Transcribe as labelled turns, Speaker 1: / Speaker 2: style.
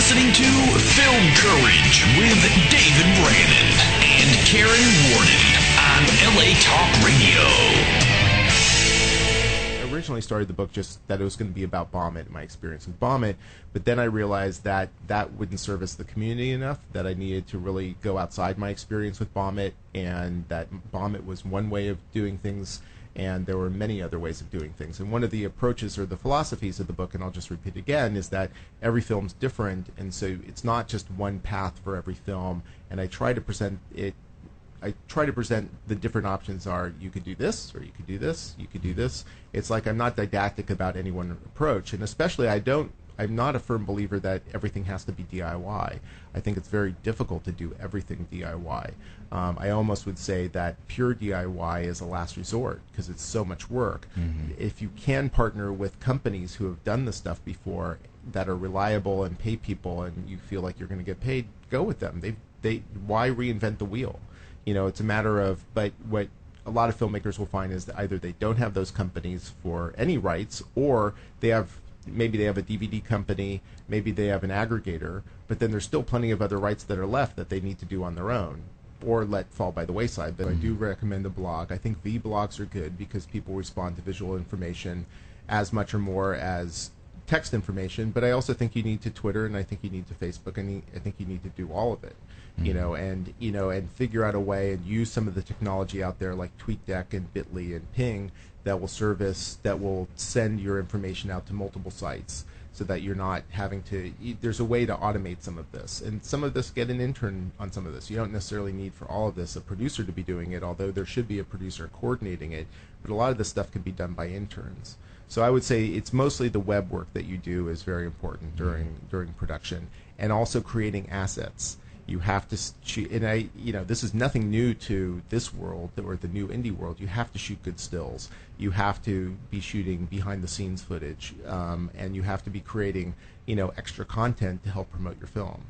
Speaker 1: listening to Film Courage with David Brannon and Karen Warden on LA Talk Radio.
Speaker 2: I originally started the book just that it was going to be about Vomit, my experience with Vomit, but then I realized that that wouldn't service the community enough, that I needed to really go outside my experience with Vomit, and that Vomit was one way of doing things, and there were many other ways of doing things. And one of the approaches or the philosophies of the book, and I'll just repeat again, is that every film's different, and so it's not just one path for every film, and I try to present the different options are, you could do this, or you could do this, you could do this. It's like I'm not didactic about any one approach, and especially I'm not a firm believer that everything has to be DIY. I think it's very difficult to do everything DIY. I almost would say that pure DIY is a last resort because it's so much work. Mm-hmm. If you can partner with companies who have done this stuff before that are reliable and pay people and you feel like you're going to get paid, go with them. Why reinvent the wheel? You know, it's a matter of, but what a lot of filmmakers will find is that either they don't have those companies for any rights, or maybe they have a DVD company, maybe they have an aggregator, but then there's still plenty of other rights that are left that they need to do on their own or let fall by the wayside. But I do recommend a blog. I think vlogs are good because people respond to visual information as much or more as text information, but I also think you need to Twitter, and I think you need to Facebook, and I think you need to do all of it. And figure out a way and use some of the technology out there like TweetDeck and Bitly and Ping that will send your information out to multiple sites so that you're not having to, there's a way to automate some of this. And some of this, get an intern on some of this. You don't necessarily need for all of this a producer to be doing it, although there should be a producer coordinating it, but a lot of this stuff can be done by interns. So I would say it's mostly the web work that you do is very important during production, and also creating assets. You have to shoot, and this is nothing new to this world or the new indie world. You have to shoot good stills. You have to be shooting behind-the-scenes footage, and you have to be creating, extra content to help promote your film.